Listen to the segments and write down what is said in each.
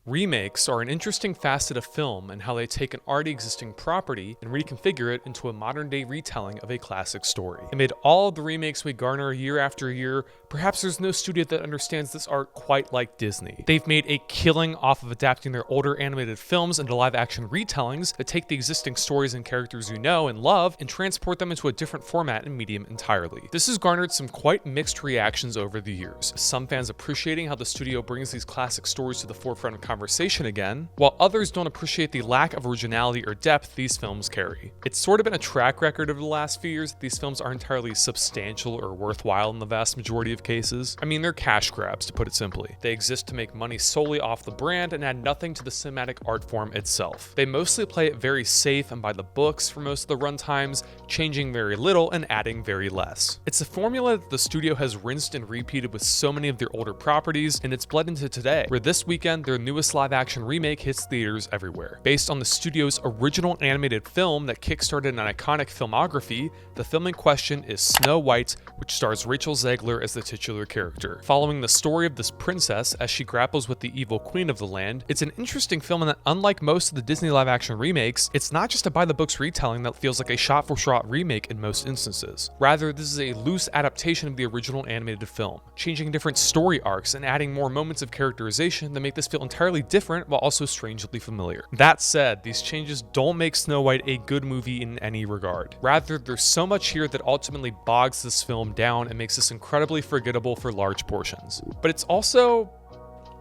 Remakes are an interesting facet of film and how they take an already existing property and reconfigure it into a modern-day retelling of a classic story. Amid all of the remakes we garner year after year, perhaps there's no studio that understands this art quite like Disney. They've made a killing off of adapting their older animated films into live-action retellings that take the existing stories and characters you know and love and transport them into a different format and medium entirely. This has garnered some quite mixed reactions over the years, some fans appreciating how the studio brings these classic stories to the forefront of conversation again, while others don't appreciate the lack of originality or depth these films carry. It's sort of been a track record over the last few years that these films aren't entirely substantial or worthwhile in the vast majority of cases. I mean, they're cash grabs, to put it simply. They exist to make money solely off the brand and add nothing to the cinematic art form itself. They mostly play it very safe and by the books for most of the runtimes, changing very little and adding very less. It's a formula that the studio has rinsed and repeated with so many of their older properties, and it's bled into today, where this weekend their newest live-action remake hits theaters everywhere. Based on the studio's original animated film that kickstarted an iconic filmography, the film in question is Snow White, which stars Rachel Zegler as the titular character. Following the story of this princess as she grapples with the evil queen of the land, it's an interesting film in that unlike most of the Disney live-action remakes, it's not just a by-the-books retelling that feels like a shot-for-shot remake in most instances. Rather, this is a loose adaptation of the original animated film, changing different story arcs and adding more moments of characterization that make this feel entirely different while also strangely familiar. That said, these changes don't make Snow White a good movie in any regard. Rather, there's so much here that ultimately bogs this film down and makes this incredibly forgettable for large portions. But it's also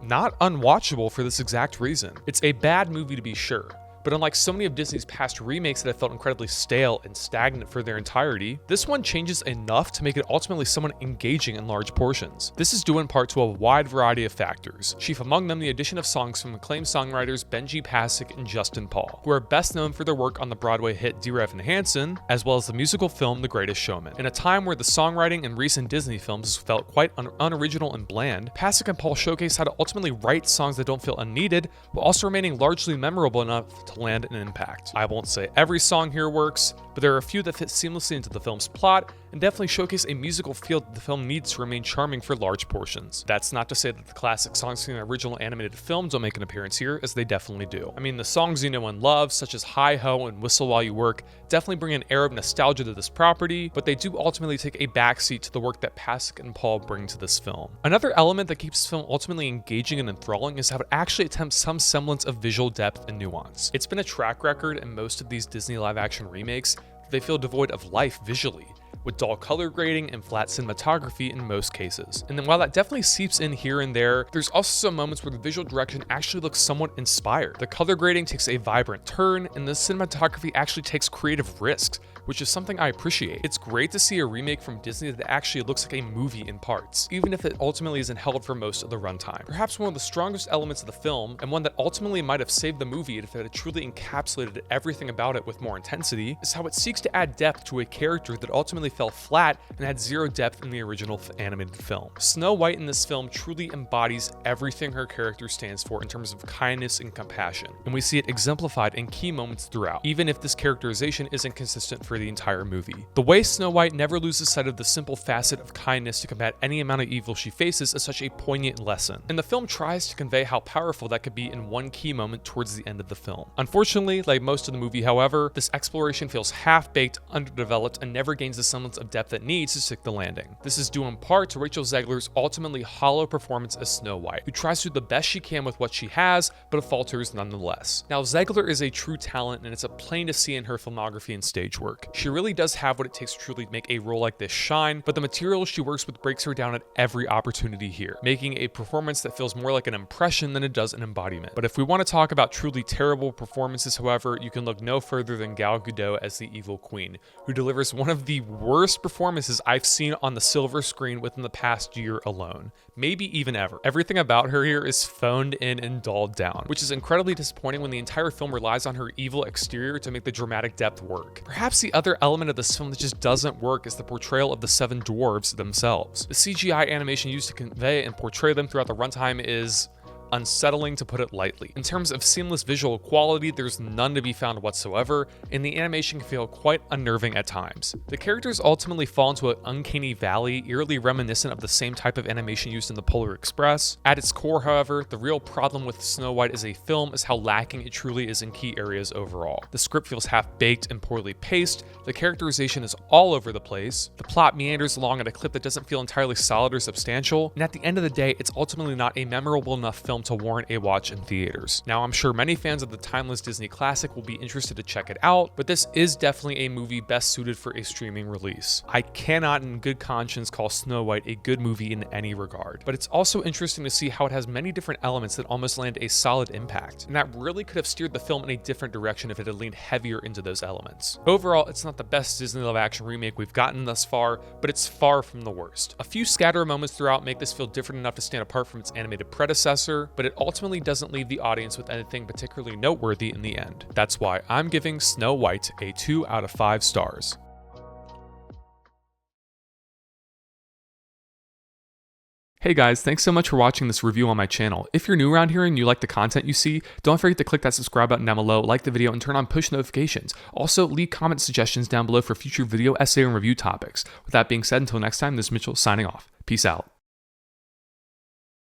not unwatchable for this exact reason. It's a bad movie to be sure, but unlike so many of Disney's past remakes that have felt incredibly stale and stagnant for their entirety, this one changes enough to make it ultimately somewhat engaging in large portions. This is due in part to a wide variety of factors, chief among them the addition of songs from acclaimed songwriters Benji Pasek and Justin Paul, who are best known for their work on the Broadway hit Dear Evan Hansen, as well as the musical film The Greatest Showman. In a time where the songwriting in recent Disney films felt quite unoriginal and bland, Pasek and Paul showcase how to ultimately write songs that don't feel unneeded, while also remaining largely memorable enough to land an impact. I won't say every song here works, but there are a few that fit seamlessly into the film's plot and definitely showcase a musical feel that the film needs to remain charming for large portions. That's not to say that the classic songs from the original animated film don't make an appearance here, as they definitely do. I mean, the songs you know and love, such as Hi Ho and Whistle While You Work, definitely bring an air of nostalgia to this property, but they do ultimately take a backseat to the work that Pasek and Paul bring to this film. Another element that keeps the film ultimately engaging and enthralling is how it actually attempts some semblance of visual depth and nuance. It's been a track record in most of these Disney live-action remakes that they feel devoid of life visually, with dull color grading and flat cinematography in most cases. And then while that definitely seeps in here and there, there's also some moments where the visual direction actually looks somewhat inspired. The color grading takes a vibrant turn, and the cinematography actually takes creative risks, which is something I appreciate. It's great to see a remake from Disney that actually looks like a movie in parts, even if it ultimately isn't held for most of the runtime. Perhaps one of the strongest elements of the film, and one that ultimately might have saved the movie if it had truly encapsulated everything about it with more intensity, is how it seeks to add depth to a character that ultimately fell flat and had zero depth in the original animated film. Snow White in this film truly embodies everything her character stands for in terms of kindness and compassion, and we see it exemplified in key moments throughout, even if this characterization isn't consistent for the entire movie. The way Snow White never loses sight of the simple facet of kindness to combat any amount of evil she faces is such a poignant lesson, and the film tries to convey how powerful that could be in one key moment towards the end of the film. Unfortunately, like most of the movie, however, this exploration feels half-baked, underdeveloped, and never gains the semblance of depth it needs to stick the landing. This is due in part to Rachel Zegler's ultimately hollow performance as Snow White, who tries to do the best she can with what she has, but falters nonetheless. Now, Zegler is a true talent, and it's a plain to see in her filmography and stage work. She really does have what it takes to truly make a role like this shine, but the material she works with breaks her down at every opportunity here, making a performance that feels more like an impression than it does an embodiment. But if we want to talk about truly terrible performances, however, you can look no further than Gal Gadot as the evil queen, who delivers one of the worst performances I've seen on the silver screen within the past year alone, maybe even ever. Everything about her here is phoned in and dulled down, which is incredibly disappointing when the entire film relies on her evil exterior to make the dramatic depth work. Perhaps the other element of this film that just doesn't work is the portrayal of the 7 dwarves themselves. The CGI animation used to convey and portray them throughout the runtime is unsettling to put it lightly. In terms of seamless visual quality, there's none to be found whatsoever, and the animation can feel quite unnerving at times. The characters ultimately fall into an uncanny valley, eerily reminiscent of the same type of animation used in the Polar Express. At its core, however, the real problem with Snow White as a film is how lacking it truly is in key areas overall. The script feels half-baked and poorly paced, the characterization is all over the place, the plot meanders along at a clip that doesn't feel entirely solid or substantial, and at the end of the day, it's ultimately not a memorable enough film to warrant a watch in theaters. Now, I'm sure many fans of the timeless Disney classic will be interested to check it out, but this is definitely a movie best suited for a streaming release. I cannot in good conscience call Snow White a good movie in any regard, but it's also interesting to see how it has many different elements that almost land a solid impact, and that really could have steered the film in a different direction if it had leaned heavier into those elements. Overall, it's not the best Disney live-action remake we've gotten thus far, but it's far from the worst. A few scatter moments throughout make this feel different enough to stand apart from its animated predecessor, but it ultimately doesn't leave the audience with anything particularly noteworthy in the end. That's why I'm giving Snow White a 2 out of 5 stars. Hey guys, thanks so much for watching this review on my channel. If you're new around here and you like the content you see, don't forget to click that subscribe button down below, like the video, and turn on push notifications. Also, leave comment suggestions down below for future video, essay, and review topics. With that being said, until next time, this is Mitchell signing off. Peace out.